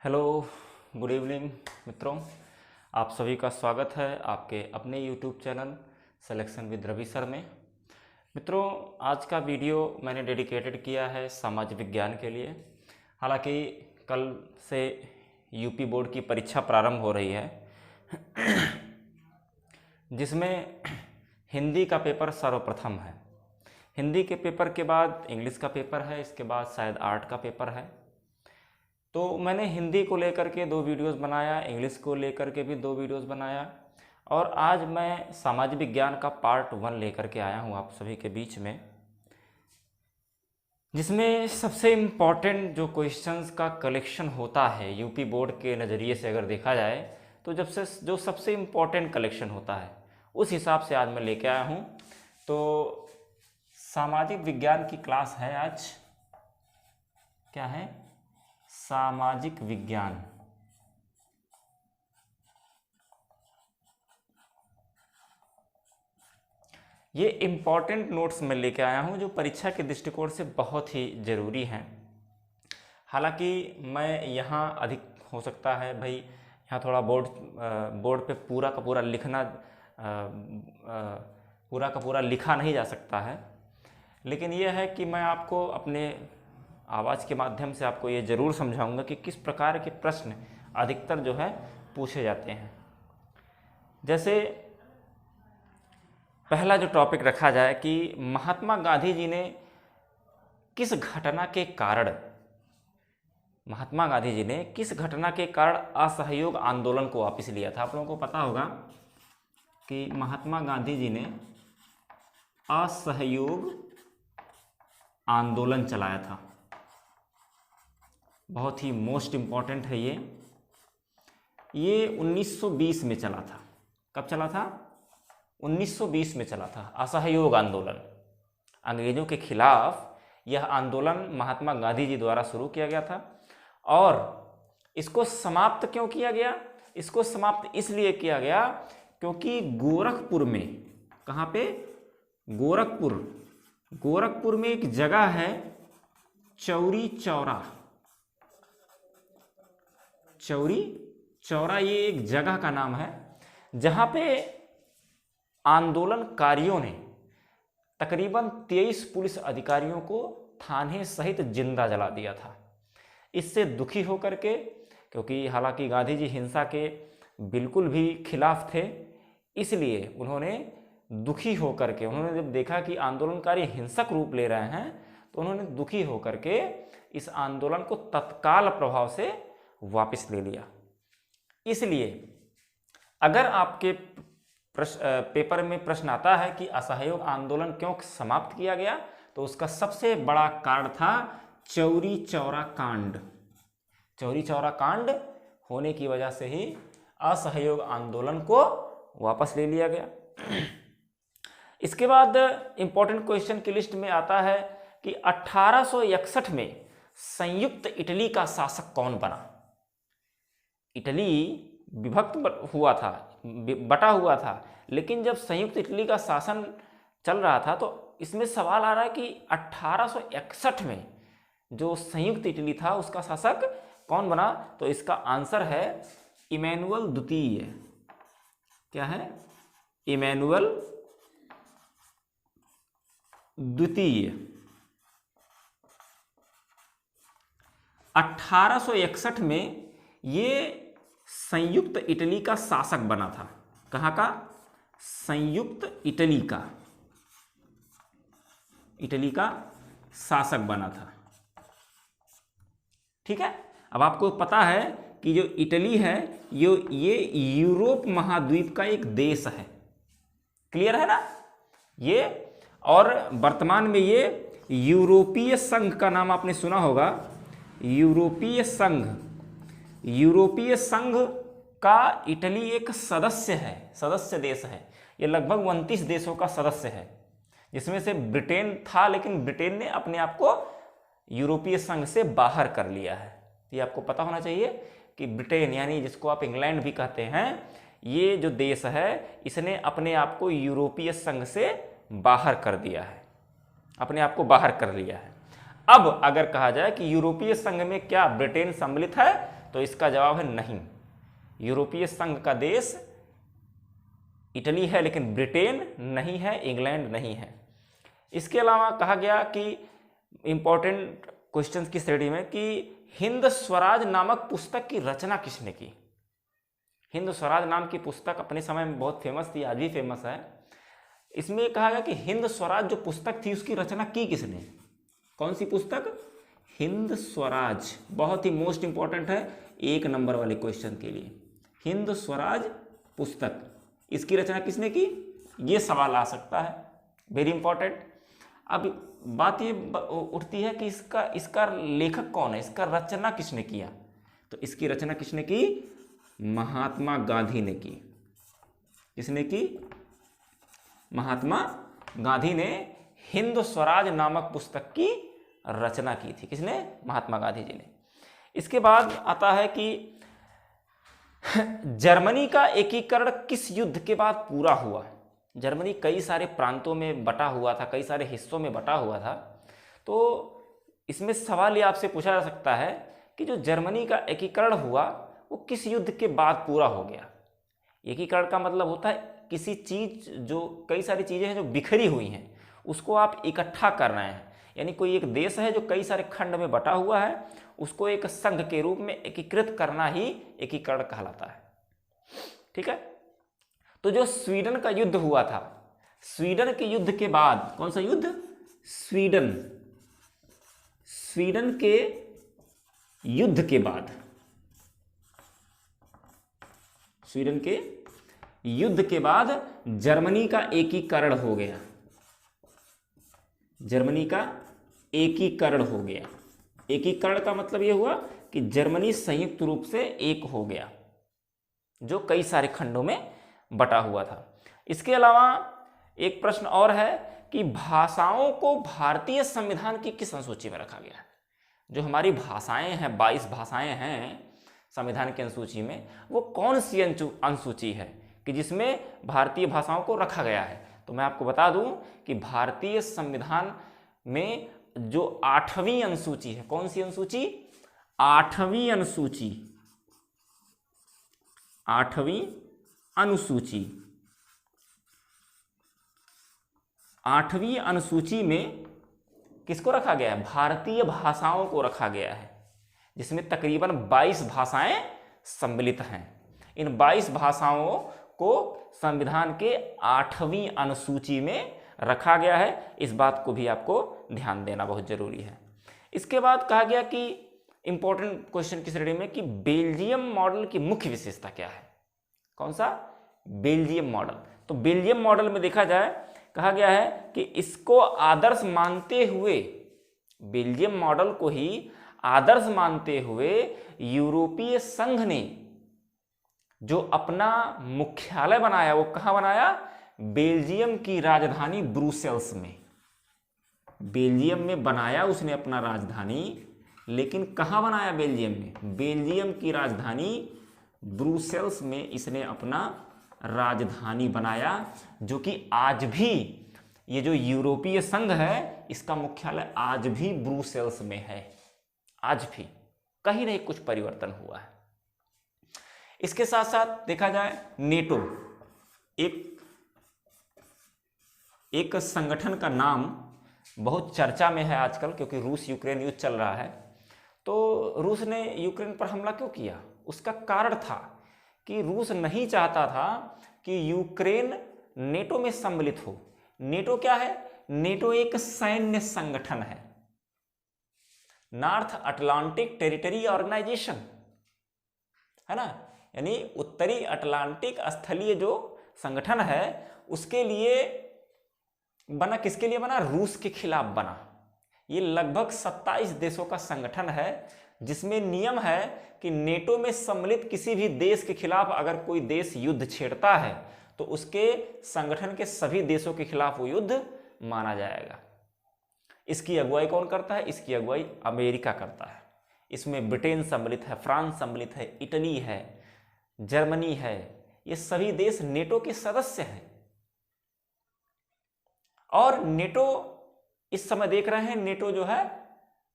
Hello, good evening मित्रों। आप सभी का स्वागत है आपके अपने YouTube channel selection with Ravi sir में। मित्रों, आज का वीडियो मैंने डेडिकेटेड किया है सामाजिक विज्ञान के लिए। हालांकि कल से यूपी बोर्ड की परीक्षा प्रारंभ हो रही है जिसमें हिंदी का पेपर सर्वप्रथम है। हिंदी के पेपर के बाद इंग्लिश का पेपर है, इसके बाद शायद आर्ट का पेपर है। तो मैंने हिंदी को लेकर के 2 वीडियोस बनाया, इंग्लिश को लेकर के भी 2 वीडियोस बनाया, और आज मैं सामाजिक विज्ञान का पार्ट 1 लेकर के आया हूँ आप सभी के बीच में, जिसमें सबसे इम्पॉर्टेंट जो क्वेश्चंस का कलेक्शन होता है यूपी बोर्ड के नज़रिए से अगर देखा जाए तो जो सबसे इम्पॉर्टेंट कलेक्शन होता है उस हिसाब से आज मैं लेके आया हूँ। तो सामाजिक विज्ञान की क्लास है आज। क्या है? सामाजिक विज्ञान। ये इम्पॉर्टेंट नोट्स मैं लेके आया हूँ जो परीक्षा के दृष्टिकोण से बहुत ही ज़रूरी हैं। हालांकि मैं यहाँ अधिक हो सकता है भाई, यहाँ थोड़ा बोर्ड पे पूरा का पूरा लिखना पूरा का पूरा लिखा नहीं जा सकता है, लेकिन यह है कि मैं आपको अपने आवाज़ के माध्यम से आपको ये ज़रूर समझाऊंगा कि किस प्रकार के प्रश्न अधिकतर जो है पूछे जाते हैं। जैसे पहला जो टॉपिक रखा जाए कि महात्मा गांधी जी ने किस घटना के कारण असहयोग आंदोलन को वापस लिया था। आप लोगों को पता होगा कि महात्मा गांधी जी ने असहयोग आंदोलन चलाया था। बहुत ही मोस्ट इम्पॉर्टेंट है ये 1920 में चला था। कब चला था? 1920 में चला था असहयोग आंदोलन। अंग्रेजों के खिलाफ यह आंदोलन महात्मा गांधी जी द्वारा शुरू किया गया था। और इसको समाप्त क्यों किया गया? इसको समाप्त इसलिए किया गया क्योंकि गोरखपुर में, कहाँ पे? गोरखपुर में एक जगह है चौरी चौरा, ये एक जगह का नाम है जहाँ पे आंदोलनकारियों ने तकरीबन 23 पुलिस अधिकारियों को थाने सहित जिंदा जला दिया था। इससे दुखी होकर के, क्योंकि हालांकि गांधी जी हिंसा के बिल्कुल भी खिलाफ थे, इसलिए उन्होंने दुखी होकर के, उन्होंने जब देखा कि आंदोलनकारी हिंसक रूप ले रहे हैं तो उन्होंने दुखी होकर के इस आंदोलन को तत्काल प्रभाव से वापस ले लिया। इसलिए अगर आपके पेपर में प्रश्न आता है कि असहयोग आंदोलन क्यों समाप्त किया गया, तो उसका सबसे बड़ा कारण था चौरी चौरा कांड। चौरी चौरा कांड होने की वजह से ही असहयोग आंदोलन को वापस ले लिया गया। इसके बाद इंपॉर्टेंट क्वेश्चन की लिस्ट में आता है कि 1861 में संयुक्त इटली का शासक कौन बना? इटली विभक्त हुआ था, बटा हुआ था, लेकिन जब संयुक्त इटली का शासन चल रहा था तो इसमें सवाल आ रहा है कि 1861 में जो संयुक्त इटली था उसका शासक कौन बना? तो इसका आंसर है इमैनुअल द्वितीय। क्या है? इमैनुअल द्वितीय। 1861 में ये संयुक्त इटली का शासक बना था। कहाँ का? संयुक्त इटली का शासक बना था। ठीक है। अब आपको पता है कि जो इटली है ये यूरोप महाद्वीप का एक देश है। क्लियर है ना ये? और वर्तमान में ये यूरोपीय संघ का नाम आपने सुना होगा। यूरोपीय संघ का इटली एक सदस्य देश है। ये लगभग 29 देशों का सदस्य है, जिसमें से ब्रिटेन था, लेकिन ब्रिटेन ने अपने आप को यूरोपीय संघ से बाहर कर लिया है। ये आपको पता होना चाहिए कि ब्रिटेन, यानी जिसको आप इंग्लैंड भी कहते हैं, ये जो देश है इसने अपने आप को यूरोपीय संघ से बाहर कर दिया है, अपने आप को बाहर कर लिया है। अब अगर कहा जाए कि यूरोपीय संघ में क्या ब्रिटेन सम्मिलित है, तो इसका जवाब है नहीं। यूरोपीय संघ का देश इटली है, लेकिन ब्रिटेन नहीं है, इंग्लैंड नहीं है। इसके अलावा कहा गया कि इंपॉर्टेंट क्वेश्चंस की श्रेणी में कि हिंद स्वराज नामक पुस्तक की रचना किसने की। हिंद स्वराज नाम की पुस्तक अपने समय में बहुत फेमस थी, आज भी फेमस है। इसमें कहा गया कि हिंद स्वराज जो पुस्तक थी उसकी रचना की किसने। कौन सी पुस्तक? हिंद स्वराज। बहुत ही मोस्ट इंपॉर्टेंट है 1 नंबर वाले क्वेश्चन के लिए। हिंद स्वराज पुस्तक, इसकी रचना किसने की, ये सवाल आ सकता है, वेरी इंपॉर्टेंट। अब बात ये उठती है कि इसका लेखक कौन है, इसका रचना किसने किया। तो इसकी रचना किसने की? महात्मा गांधी ने की। किसने की? महात्मा गांधी ने हिंद स्वराज नामक पुस्तक की रचना की थी। किसने? महात्मा गांधी जी ने। इसके बाद आता है कि जर्मनी का एकीकरण किस युद्ध के बाद पूरा हुआ। जर्मनी कई सारे प्रांतों में बटा हुआ था, कई सारे हिस्सों में बटा हुआ था। तो इसमें सवाल ये आपसे पूछा जा सकता है कि जो जर्मनी का एकीकरण हुआ वो किस युद्ध के बाद पूरा हो गया। एकीकरण का मतलब होता है किसी चीज, जो कई सारी चीजें हैं जो बिखरी हुई हैं उसको आप इकट्ठा कर रहे हैं। यानी कोई एक देश है जो कई सारे खंड में बटा हुआ है, उसको एक संघ के रूप में एकीकृत करना ही एकीकरण कहलाता है। ठीक है। तो जो स्वीडन का युद्ध हुआ था, स्वीडन के युद्ध के बाद, कौन सा युद्ध? स्वीडन के युद्ध के बाद, स्वीडन के युद्ध के बाद जर्मनी का एकीकरण हो गया। जर्मनी का एकीकरण हो गया। एकीकरण का मतलब यह हुआ कि जर्मनी संयुक्त रूप से एक हो गया, जो कई सारे खंडों में बटा हुआ था। इसके अलावा एक प्रश्न और है कि भाषाओं को भारतीय संविधान की किस अनुसूची में रखा गया है। जो हमारी भाषाएं हैं, 22 भाषाएं हैं संविधान की अनुसूची में, वो कौन सी अनुसूची है कि जिसमें भारतीय भाषाओं को रखा गया है। तो मैं आपको बता दूं कि भारतीय संविधान में जो 8वीं अनुसूची है, कौन सी अनुसूची? 8वीं अनुसूची। 8वीं अनुसूची। 8वीं अनुसूची में किसको रखा गया है? भारतीय भाषाओं को रखा गया है, जिसमें तकरीबन 22 भाषाएं सम्मिलित हैं। इन 22 भाषाओं को संविधान के 8वीं अनुसूची में रखा गया है। इस बात को भी आपको ध्यान देना बहुत जरूरी है। इसके बाद कहा गया कि इंपॉर्टेंट क्वेश्चन की श्रेणी में कि बेल्जियम मॉडल की मुख्य विशेषता क्या है। कौन सा? Belgium model. तो बेल्जियम मॉडल में देखा जाए, कहा गया है कि इसको आदर्श मानते हुए, बेल्जियम मॉडल को ही आदर्श मानते हुए यूरोपीय संघ ने जो अपना मुख्यालय बनाया, वो कहां बनाया? बेल्जियम की राजधानी ब्रुसेल्स में। बेल्जियम में बनाया उसने अपना राजधानी, लेकिन कहां बनाया? बेल्जियम में। बेल्जियम की राजधानी ब्रुसेल्स में इसने अपना राजधानी बनाया, जो कि आज भी ये जो यूरोपीय संघ है इसका मुख्यालय आज भी ब्रुसेल्स में है। आज भी कहीं नहीं कुछ परिवर्तन हुआ है। इसके साथ साथ देखा जाए नेटो, एक संगठन का नाम बहुत चर्चा में है आजकल, क्योंकि रूस यूक्रेन युद्ध चल रहा है। तो रूस ने यूक्रेन पर हमला क्यों किया? उसका कारण था कि रूस नहीं चाहता था कि यूक्रेन नेटो में सम्मिलित हो। नेटो क्या है? नेटो एक सैन्य संगठन है, नॉर्थ अटलांटिक टेरिटरी ऑर्गेनाइजेशन है ना। यानी उत्तरी अटलांटिक स्थलीय जो संगठन है उसके लिए बना। किसके लिए बना? रूस के खिलाफ बना। ये लगभग 27 देशों का संगठन है, जिसमें नियम है कि नेटो में सम्मिलित किसी भी देश के खिलाफ अगर कोई देश युद्ध छेड़ता है तो उसके संगठन के सभी देशों के खिलाफ वो युद्ध माना जाएगा। इसकी अगुवाई कौन करता है? इसकी अगुवाई अमेरिका करता है। इसमें ब्रिटेन सम्मिलित है, फ्रांस सम्मिलित है, इटली है, जर्मनी है। ये सभी देश नेटो के सदस्य हैं। और नेटो इस समय देख रहे हैं, नेटो जो है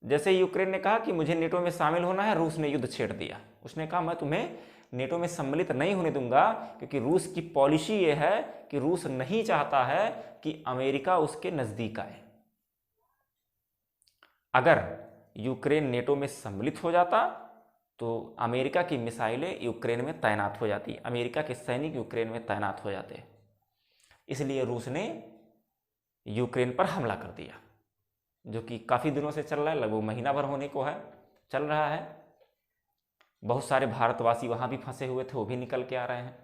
जैसे यूक्रेन ने कहा कि मुझे नेटो में शामिल होना है, रूस ने युद्ध छेड़ दिया। उसने कहा मैं तुम्हें नेटो में सम्मिलित नहीं होने दूंगा, क्योंकि रूस की पॉलिसी ये है कि रूस नहीं चाहता है कि अमेरिका उसके नजदीक आए। अगर यूक्रेन नेटो में सम्मिलित हो जाता तो अमेरिका की मिसाइलें यूक्रेन में तैनात हो जाती, अमेरिका के सैनिक यूक्रेन में तैनात हो जाते। इसलिए रूस ने यूक्रेन पर हमला कर दिया, जो कि काफ़ी दिनों से चल रहा है, लगभग महीना भर होने को है, चल रहा है। बहुत सारे भारतवासी वहाँ भी फंसे हुए थे, वो भी निकल के आ रहे हैं।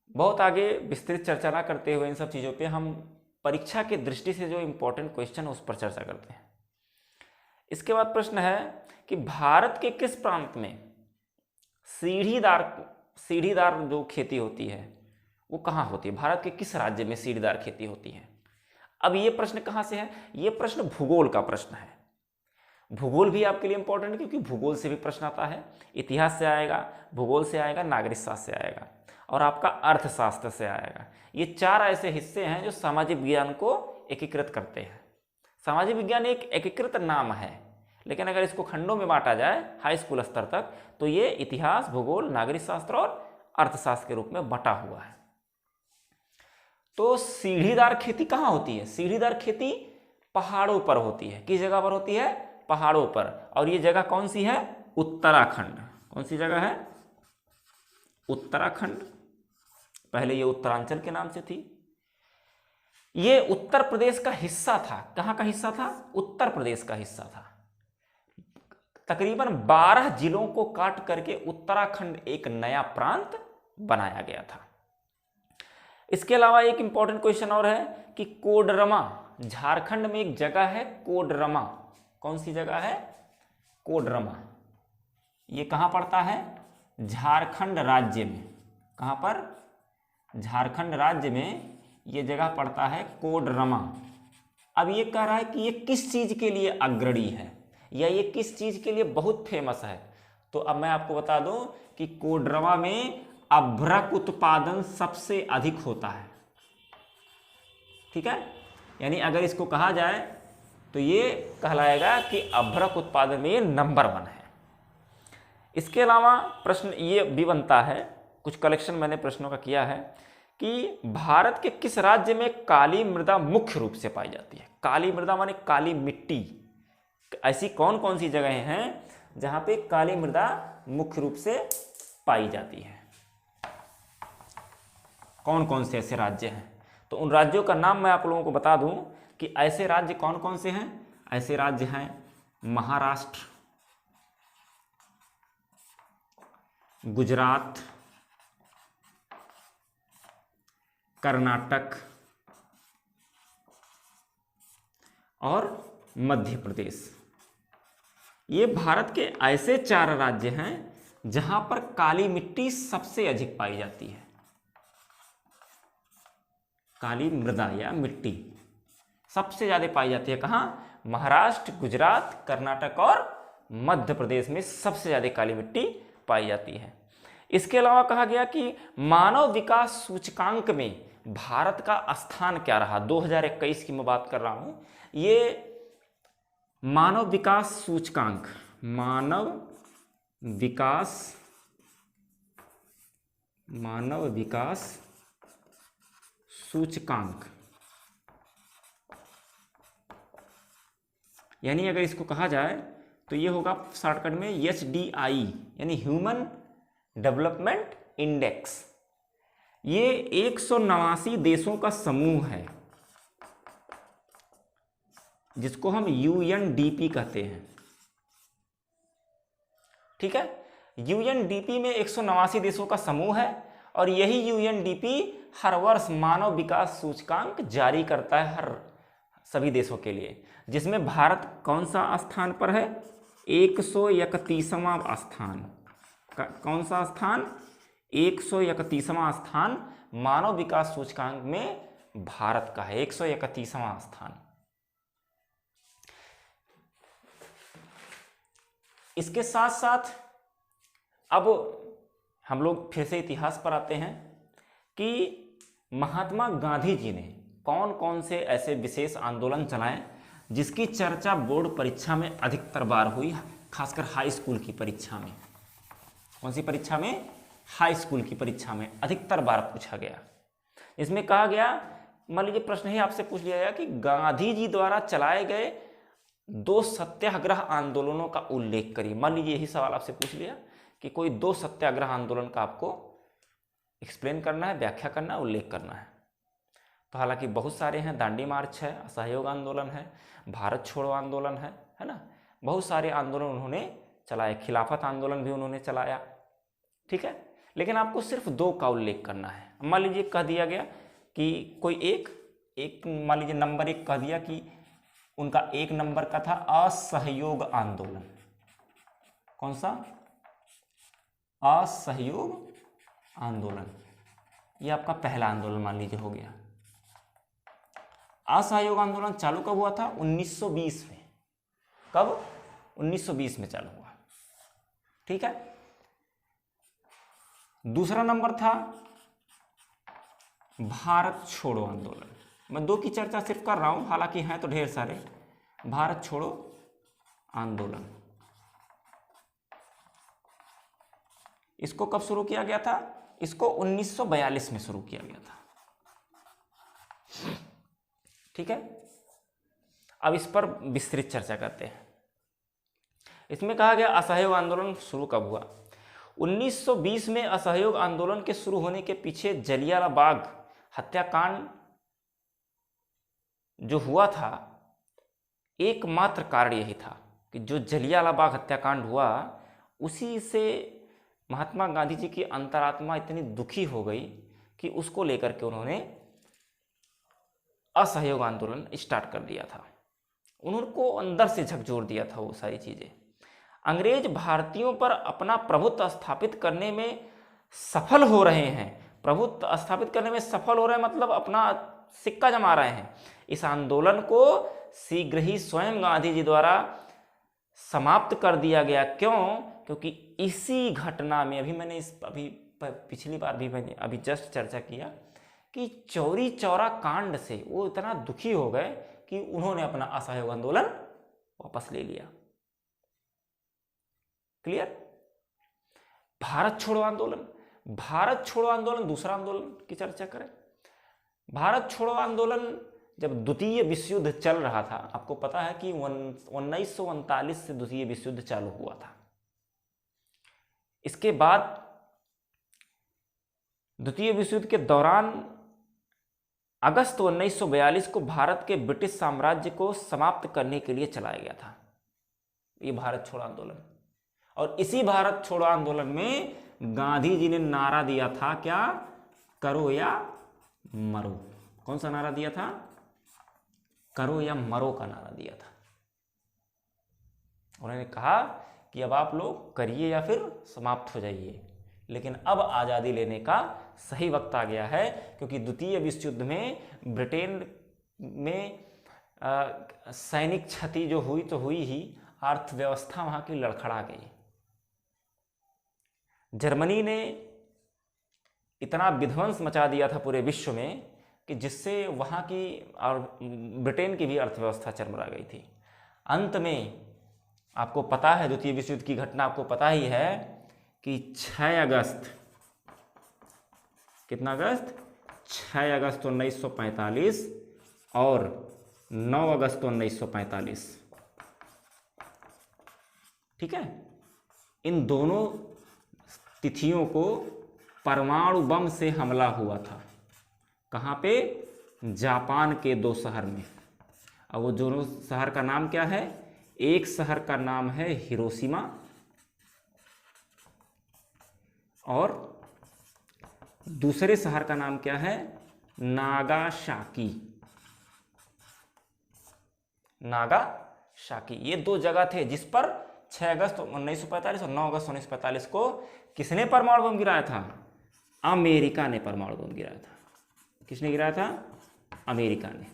बहुत आगे विस्तृत चर्चा ना करते हुए इन सब चीज़ों पे हम परीक्षा की दृष्टि से जो इम्पोर्टेंट क्वेश्चन है उस पर चर्चा करते हैं। इसके बाद प्रश्न है कि भारत के किस प्रांत में सीढ़ीदार जो खेती होती है वो कहाँ होती है? भारत के किस राज्य में सीढ़ीदार खेती होती है? अब ये प्रश्न कहाँ से है? ये प्रश्न भूगोल का प्रश्न है। भूगोल भी आपके लिए इंपॉर्टेंट है, क्योंकि भूगोल से भी प्रश्न आता है। इतिहास से आएगा, भूगोल से आएगा, नागरिक शास्त्र से आएगा और आपका अर्थशास्त्र से आएगा। ये 4 ऐसे हिस्से हैं जो सामाजिक विज्ञान को एकीकृत करते हैं। सामाजिक विज्ञान एक एकीकृत नाम है, लेकिन अगर इसको खंडों में बांटा जाए हाई स्कूल स्तर तक तो ये इतिहास, भूगोल, नागरिक शास्त्र और अर्थशास्त्र के रूप में बटा हुआ है। तो सीढ़ीदार खेती कहाँ होती है? सीढ़ीदार खेती पहाड़ों पर होती है। किस जगह पर होती है? पहाड़ों पर। और ये जगह कौन सी है? उत्तराखंड। कौन सी जगह है? उत्तराखंड। पहले ये उत्तरांचल के नाम से थी। ये उत्तर प्रदेश का हिस्सा था। कहाँ का हिस्सा था? उत्तर प्रदेश का हिस्सा था। तकरीबन 12 जिलों को काट करके उत्तराखंड एक नया प्रांत बनाया गया था। इसके अलावा एक इंपॉर्टेंट क्वेश्चन और है कि कोडरमा, झारखंड में एक जगह है कोडरमा। कौन सी जगह है? कोडरमा। ये कहाँ पड़ता है? झारखंड राज्य में। कहाँ पर? झारखंड राज्य में ये जगह पड़ता है कोडरमा। अब ये कह रहा है कि ये किस चीज के लिए अग्रणी है या ये किस चीज के लिए बहुत फेमस है। तो अब मैं आपको बता दूं कि कोडरमा में अभ्रक उत्पादन सबसे अधिक होता है। ठीक है, यानी अगर इसको कहा जाए तो ये कहलाएगा कि अभ्रक उत्पादन में ये नंबर 1 है। इसके अलावा प्रश्न ये भी बनता है, कुछ कलेक्शन मैंने प्रश्नों का किया है कि भारत के किस राज्य में काली मृदा मुख्य रूप से पाई जाती है? काली मृदा माने काली मिट्टी। ऐसी कौन कौन सी जगहें हैं जहां पे काली मृदा मुख्य रूप से पाई जाती है? कौन कौन से ऐसे राज्य हैं? तो उन राज्यों का नाम मैं आप लोगों को बता दूं कि ऐसे राज्य कौन कौन से हैं। ऐसे राज्य हैं महाराष्ट्र, गुजरात, कर्नाटक और मध्य प्रदेश। ये भारत के ऐसे 4 राज्य हैं जहां पर काली मिट्टी सबसे अधिक पाई जाती है। काली मृदा या मिट्टी सबसे ज्यादा पाई जाती है कहां? महाराष्ट्र, गुजरात, कर्नाटक और मध्य प्रदेश में सबसे ज्यादा काली मिट्टी पाई जाती है। इसके अलावा कहा गया कि मानव विकास सूचकांक में भारत का स्थान क्या रहा? 2021 की मैं बात कर रहा हूं। ये मानव विकास सूचकांक, मानव विकास सूचकांक, यानी अगर इसको कहा जाए तो ये होगा शॉर्टकट में HDI, यानी ह्यूमन डेवलपमेंट इंडेक्स। ये 189 देशों का समूह है जिसको हम UNDP कहते हैं। ठीक है, UNDP में 189 देशों का समूह है और यही UNDP हर वर्ष मानव विकास सूचकांक जारी करता है हर सभी देशों के लिए, जिसमें भारत कौन सा स्थान पर है? 131वां स्थान। कौन सा स्थान? 131वां स्थान मानव विकास सूचकांक में भारत का है, 131वां स्थान। इसके साथ साथ अब हम लोग फिर से इतिहास पर आते हैं कि महात्मा गांधी जी ने कौन कौन से ऐसे विशेष आंदोलन चलाए जिसकी चर्चा बोर्ड परीक्षा में अधिकतर बार हुई, खासकर हाई स्कूल की परीक्षा में। कौन सी परीक्षा में? हाई स्कूल की परीक्षा में अधिकतर बार पूछा गया। इसमें कहा गया, मान लीजिए प्रश्न ही आपसे पूछ लिया गया कि गांधी जी द्वारा चलाए गए 2 सत्याग्रह आंदोलनों का उल्लेख करिए। मान लीजिए यही सवाल आपसे पूछ लिया कि कोई 2 सत्याग्रह आंदोलन का आपको एक्सप्लेन करना है, व्याख्या करना है, उल्लेख करना है। तो हालांकि बहुत सारे हैं, दांडी मार्च है, असहयोग आंदोलन है, भारत छोड़ो आंदोलन है ना, बहुत सारे आंदोलन उन्होंने चलाए, खिलाफत आंदोलन भी उन्होंने चलाया, ठीक है। लेकिन आपको सिर्फ 2 का उल्लेख करना है। मान लीजिए कह दिया गया कि कोई एक मान लीजिए नंबर 1 कह दिया कि उनका 1 नंबर का था असहयोग आंदोलन। कौन सा? असहयोग आंदोलन। ये आपका पहला आंदोलन मान लीजिए हो गया। असहयोग आंदोलन चालू कब हुआ था? 1920 में। कब? 1920 में चालू हुआ, ठीक है। दूसरा नंबर था भारत छोड़ो आंदोलन। मैं 2 की चर्चा सिर्फ कर रहा हूं, हालांकि हैं तो ढेर सारे। भारत छोड़ो आंदोलन, इसको कब शुरू किया गया था? इसको 1942 में शुरू किया गया था, ठीक है। अब इस पर विस्तृत चर्चा करते हैं। इसमें कहा गया असहयोग आंदोलन शुरू कब हुआ? 1920 में असहयोग आंदोलन के शुरू होने के पीछे जलियांवाला बाग हत्याकांड जो हुआ था, एकमात्र कारण यही था कि जो जलियांवाला बाग हत्याकांड हुआ, उसी से महात्मा गांधी जी की अंतरात्मा इतनी दुखी हो गई कि उसको लेकर के उन्होंने असहयोग आंदोलन स्टार्ट कर दिया था। उनको अंदर से झकझोर दिया था वो सारी चीजें। अंग्रेज भारतीयों पर अपना प्रभुत्व स्थापित करने में सफल हो रहे हैं। प्रभुत्व स्थापित करने में सफल हो रहे हैं मतलब अपना सिक्का जमा रहे हैं। इस आंदोलन को शीघ्र ही स्वयं गांधी जी द्वारा समाप्त कर दिया गया। क्यों? क्योंकि इसी घटना में अभी पिछली बार भी मैंने अभी जस्ट चर्चा किया कि चौरी चौरा कांड से वो इतना दुखी हो गए कि उन्होंने अपना असहयोग आंदोलन वापस ले लिया। क्लियर? भारत छोड़ो आंदोलन। भारत छोड़ो आंदोलन दूसरा आंदोलन की चर्चा करें। भारत छोड़ो आंदोलन जब द्वितीय विश्व युद्ध चल रहा था, आपको पता है कि 1939 से द्वितीय विश्व युद्ध चालू हुआ था। इसके बाद द्वितीय विश्व युद्ध के दौरान अगस्त 1942 को भारत के ब्रिटिश साम्राज्य को समाप्त करने के लिए चलाया गया था ये भारत छोड़ो आंदोलन। और इसी भारत छोड़ो आंदोलन में गांधी जी ने नारा दिया था, क्या? करो या मरो। कौन सा नारा दिया था? करो या मरो का नारा दिया था। उन्होंने कहा कि अब आप लोग करिए या फिर समाप्त हो जाइए। लेकिन अब आज़ादी लेने का सही वक्त आ गया है, क्योंकि द्वितीय विश्व युद्ध में ब्रिटेन में सैनिक क्षति जो हुई तो हुई ही, अर्थव्यवस्था वहाँ की लड़खड़ा गई। जर्मनी ने इतना विध्वंस मचा दिया था पूरे विश्व में कि जिससे वहाँ की और ब्रिटेन की भी अर्थव्यवस्था चरमरा गई थी। अंत में आपको पता है, द्वितीय विश्व युद्ध की घटना आपको पता ही है कि 6 अगस्त, कितना अगस्त? 6 अगस्त 1945 और 9 अगस्त 1945, ठीक है। इन दोनों तिथियों को परमाणु बम से हमला हुआ था। कहाँ पे? जापान के 2 शहर में। और वो दोनों शहर का नाम क्या है? एक शहर का नाम है हिरोशिमा और दूसरे शहर का नाम क्या है? नागासाकी। नागासाकी, ये 2 जगह थे जिस पर 6 अगस्त 1945 और 9 अगस्त 1945 को किसने परमाणु बम गिराया था? अमेरिका ने परमाणु बम गिराया था। किसने गिराया था? अमेरिका ने।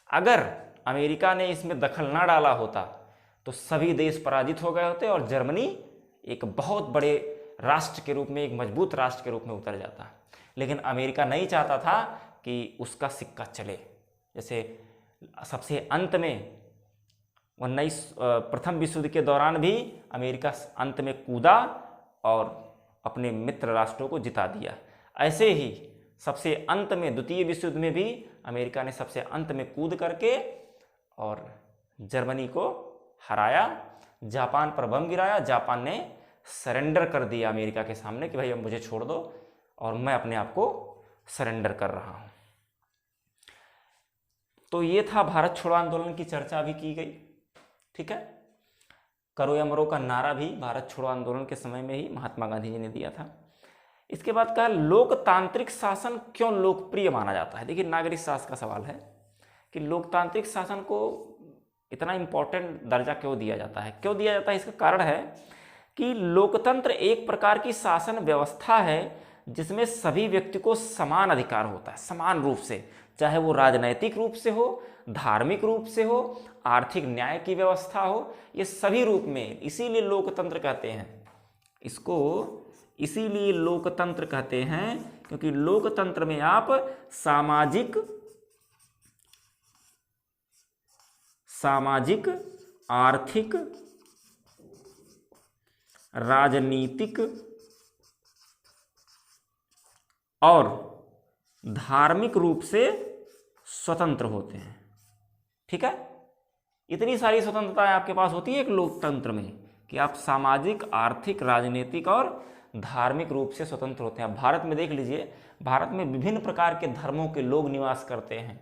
अगर अमेरिका ने इसमें दखल ना डाला होता तो सभी देश पराजित हो गए होते और जर्मनी एक बहुत बड़े राष्ट्र के रूप में, एक मजबूत राष्ट्र के रूप में उतर जाता। लेकिन अमेरिका नहीं चाहता था कि उसका सिक्का चले। जैसे सबसे अंत में प्रथम विश्व युद्ध के दौरान भी अमेरिका अंत में कूदा और अपने मित्र राष्ट्रों को जिता दिया। ऐसे ही सबसे अंत में द्वितीय विश्व युद्ध में भी अमेरिका ने सबसे अंत में कूद करके और जर्मनी को हराया, जापान पर बम गिराया। जापान ने सरेंडर कर दिया अमेरिका के सामने कि भाई अब मुझे छोड़ दो और मैं अपने आप को सरेंडर कर रहा हूं। तो ये था भारत छोड़ो आंदोलन की चर्चा भी की गई। ठीक है, करो या मरो का नारा भी भारत छोड़ो आंदोलन के समय में ही महात्मा गांधी जी ने दिया था। इसके बाद कहा लोकतांत्रिक शासन क्यों लोकप्रिय माना जाता है। देखिए, नागरिक शासन का सवाल है कि लोकतांत्रिक शासन को इतना इंपॉर्टेंट दर्जा क्यों दिया जाता है। क्यों दिया जाता है, इसका कारण है कि लोकतंत्र एक प्रकार की शासन व्यवस्था है जिसमें सभी व्यक्ति को समान अधिकार होता है, समान रूप से, चाहे वो राजनैतिक रूप से हो, धार्मिक रूप से हो, आर्थिक न्याय की व्यवस्था हो, ये सभी रूप में। इसीलिए लोकतंत्र कहते हैं इसको, इसीलिए लोकतंत्र कहते हैं क्योंकि लोकतंत्र में आप सामाजिक, आर्थिक, राजनीतिक और धार्मिक रूप से स्वतंत्र होते हैं। ठीक है, इतनी सारी स्वतंत्रताएं आपके पास होती है एक लोकतंत्र में कि आप सामाजिक, आर्थिक, राजनीतिक और धार्मिक रूप से स्वतंत्र होते हैं। भारत में देख लीजिए, भारत में विभिन्न प्रकार के धर्मों के लोग निवास करते हैं।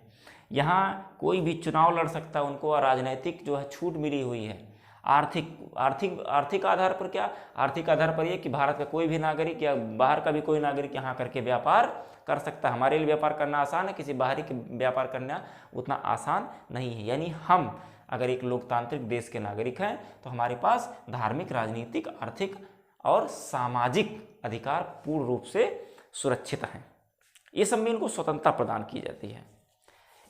यहाँ कोई भी चुनाव लड़ सकता है, उनको राजनीतिक जो है छूट मिली हुई है। आर्थिक आधार पर क्या, आर्थिक आधार पर यह कि भारत का कोई भी नागरिक या बाहर का भी कोई नागरिक यहाँ करके व्यापार कर सकता है। हमारे लिए व्यापार करना आसान है, किसी बाहरी के व्यापार करना उतना आसान नहीं है। यानी हम अगर एक लोकतांत्रिक देश के नागरिक हैं तो हमारे पास धार्मिक, राजनीतिक, आर्थिक और सामाजिक अधिकार पूर्ण रूप से सुरक्षित हैं। ये सब में इनको स्वतंत्रता प्रदान की जाती है।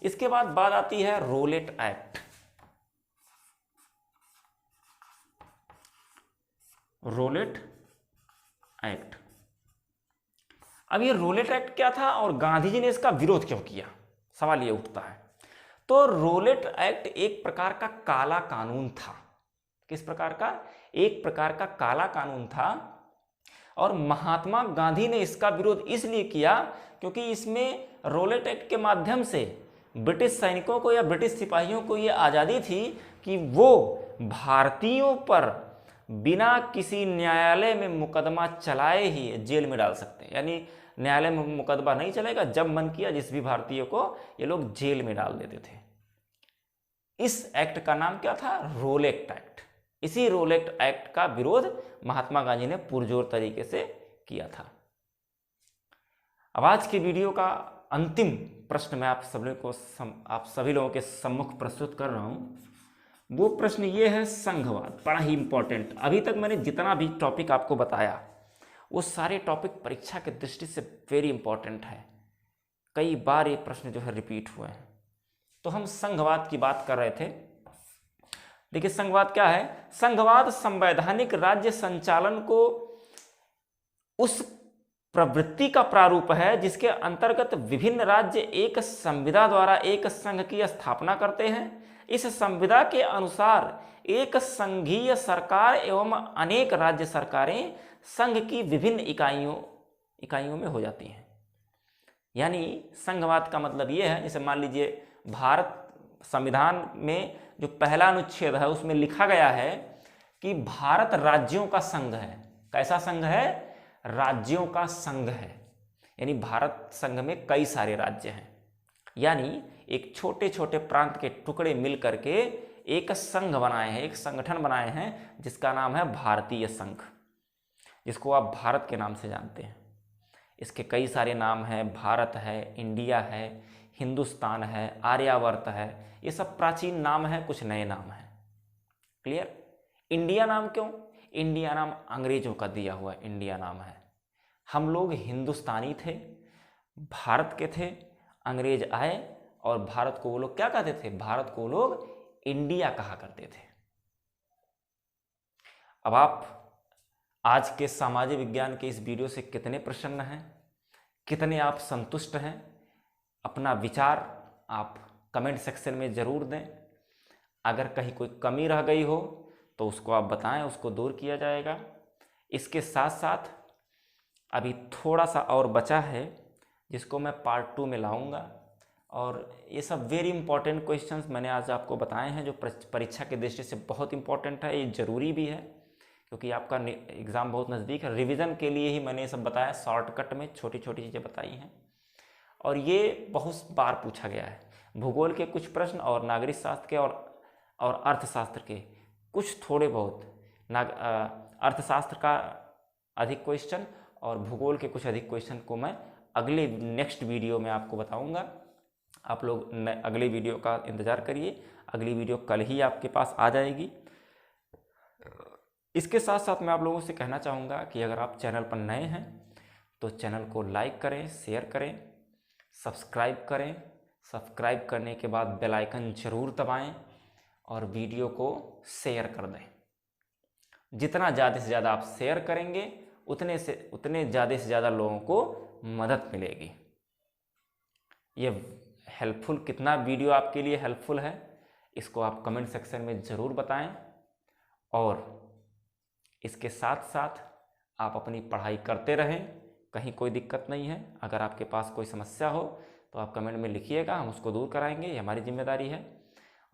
इसके बाद बात आती है रोलेट एक्ट। रोलेट एक्ट, अब ये रोलेट एक्ट क्या था और गांधी जी ने इसका विरोध क्यों किया, सवाल ये उठता है। तो रोलेट एक्ट एक प्रकार का काला कानून था। किस प्रकार का, एक प्रकार का काला कानून था और महात्मा गांधी ने इसका विरोध इसलिए किया क्योंकि इसमें रोलेट एक्ट के माध्यम से ब्रिटिश सैनिकों को या ब्रिटिश सिपाहियों को यह आज़ादी थी कि वो भारतीयों पर बिना किसी न्यायालय में मुकदमा चलाए ही जेल में डाल सकते हैं। यानी न्यायालय में मुकदमा नहीं चलेगा, जब मन किया जिस भी भारतीय को ये लोग जेल में डाल देते थे। इस एक्ट का नाम क्या था, रोलेट एक्ट। इसी रोलेट एक्ट का विरोध महात्मा गांधी ने पुरजोर तरीके से किया था। अब आज के वीडियो का अंतिम प्रश्न मैं आप सभी लोगों के सम्मुख प्रस्तुत कर रहा हूं। वो प्रश्न ये है संघवाद, बड़ा ही इंपॉर्टेंट। अभी तक मैंने जितना भी टॉपिक आपको बताया वो सारे टॉपिक परीक्षा की दृष्टि से वेरी इंपॉर्टेंट है। कई बार ये प्रश्न जो है रिपीट हुए हैं। तो हम संघवाद की बात कर रहे थे। देखिए, संघवाद क्या है। संघवाद संवैधानिक राज्य संचालन को उस प्रवृत्ति का प्रारूप है जिसके अंतर्गत विभिन्न राज्य एक संविदा द्वारा एक संघ की स्थापना करते हैं। इस संविदा के अनुसार एक संघीय सरकार एवं अनेक राज्य सरकारें संघ की विभिन्न इकाइयों में हो जाती हैं। यानी संघवाद का मतलब ये है, जैसे मान लीजिए भारत संविधान में जो पहला अनुच्छेद है उसमें लिखा गया है कि भारत राज्यों का संघ है। कैसा संघ है, राज्यों का संघ है। यानी भारत संघ में कई सारे राज्य हैं। यानी एक छोटे छोटे प्रांत के टुकड़े मिल करके एक संघ बनाए हैं, एक संगठन बनाए हैं जिसका नाम है भारतीय संघ, जिसको आप भारत के नाम से जानते हैं। इसके कई सारे नाम हैं, भारत है, इंडिया है, हिंदुस्तान है, आर्यावर्त है। ये सब प्राचीन नाम हैं, कुछ नए नाम हैं। क्लियर। इंडिया नाम क्यों, इंडिया नाम अंग्रेजों का दिया हुआ इंडिया नाम है। हम लोग हिंदुस्तानी थे, भारत के थे, अंग्रेज आए और भारत को वो लोग क्या कहते थे, भारत को वो लोग इंडिया कहा करते थे। अब आप आज के सामाजिक विज्ञान के इस वीडियो से कितने प्रसन्न हैं, कितने आप संतुष्ट हैं, अपना विचार आप कमेंट सेक्शन में ज़रूर दें। अगर कहीं कोई कमी रह गई हो तो उसको आप बताएं, उसको दूर किया जाएगा। इसके साथ साथ अभी थोड़ा सा और बचा है जिसको मैं पार्ट 2 में लाऊंगा, और ये सब वेरी इंपॉर्टेंट क्वेश्चंस मैंने आज आपको बताए हैं जो परीक्षा की दृष्टि से बहुत इंपॉर्टेंट है, ये ज़रूरी भी है क्योंकि आपका एग्ज़ाम बहुत नज़दीक है। रिवीजन के लिए ही मैंने ये सब बताया, शॉर्टकट में छोटी छोटी चीज़ें बताई हैं, और ये बहुत बार पूछा गया है। भूगोल के कुछ प्रश्न और नागरिक शास्त्र के और अर्थशास्त्र के कुछ थोड़े बहुत, अर्थशास्त्र का अधिक क्वेश्चन और भूगोल के कुछ अधिक क्वेश्चन को मैं अगले नेक्स्ट वीडियो में आपको बताऊंगा। आप लोग अगले वीडियो का इंतज़ार करिए, अगली वीडियो कल ही आपके पास आ जाएगी। इसके साथ साथ मैं आप लोगों से कहना चाहूँगा कि अगर आप चैनल पर नए हैं तो चैनल को लाइक करें, शेयर करें, सब्सक्राइब करें। सब्सक्राइब करने के बाद बेल आइकन ज़रूर दबाएं और वीडियो को शेयर कर दें। जितना ज़्यादा से ज़्यादा आप शेयर करेंगे उतने ज़्यादा से ज़्यादा लोगों को मदद मिलेगी। ये हेल्पफुल, कितना वीडियो आपके लिए हेल्पफुल है इसको आप कमेंट सेक्शन में ज़रूर बताएं, और इसके साथ साथ आप अपनी पढ़ाई करते रहें, कहीं कोई दिक्कत नहीं है। अगर आपके पास कोई समस्या हो तो आप कमेंट में लिखिएगा, हम उसको दूर कराएंगे, ये हमारी जिम्मेदारी है।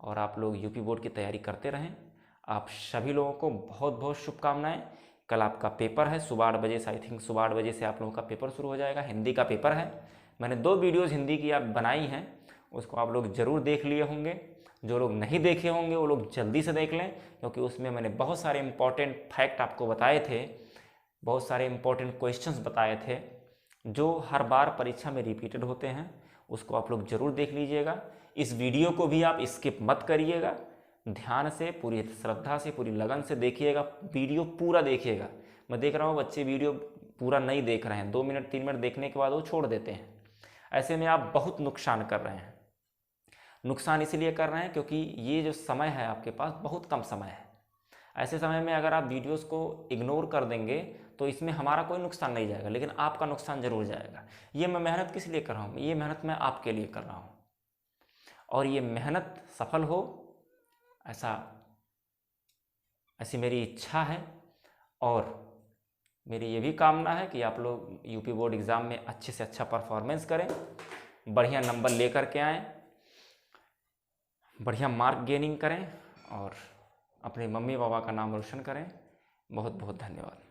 और आप लोग यूपी बोर्ड की तैयारी करते रहें। आप सभी लोगों को बहुत बहुत शुभकामनाएं। कल आपका पेपर है सुबह 8 बजे से, आई थिंक सुबह 8 बजे से आप लोगों का पेपर शुरू हो जाएगा। हिंदी का पेपर है, मैंने 2 वीडियोज़ हिंदी की आप बनाई हैं, उसको आप लोग ज़रूर देख लिए होंगे। जो लोग नहीं देखे होंगे वो लोग जल्दी से देख लें, क्योंकि उसमें मैंने बहुत सारे इंपॉर्टेंट फैक्ट आपको बताए थे, बहुत सारे इंपॉर्टेंट क्वेश्चंस बताए थे जो हर बार परीक्षा में रिपीटेड होते हैं। उसको आप लोग ज़रूर देख लीजिएगा। इस वीडियो को भी आप स्किप मत करिएगा, ध्यान से, पूरी श्रद्धा से, पूरी लगन से देखिएगा, वीडियो पूरा देखिएगा। मैं देख रहा हूँ बच्चे वीडियो पूरा नहीं देख रहे हैं, 2 मिनट 3 मिनट देखने के बाद वो छोड़ देते हैं। ऐसे में आप बहुत नुकसान कर रहे हैं। नुकसान इसलिए कर रहे हैं क्योंकि ये जो समय है आपके पास बहुत कम समय है। ऐसे समय में अगर आप वीडियोस को इग्नोर कर देंगे तो इसमें हमारा कोई नुकसान नहीं जाएगा, लेकिन आपका नुकसान जरूर जाएगा। ये मैं मेहनत किस लिए कर रहा हूँ? ये मेहनत मैं आपके लिए कर रहा हूँ, और ये मेहनत सफल हो ऐसी मेरी इच्छा है। और मेरी ये भी कामना है कि आप लोग यूपी बोर्ड एग्ज़ाम में अच्छे से अच्छा परफॉर्मेंस करें, बढ़िया नंबर लेकर के आएँ, बढ़िया मार्क गेनिंग करें और अपने मम्मी पापा का नाम रोशन करें। बहुत बहुत धन्यवाद।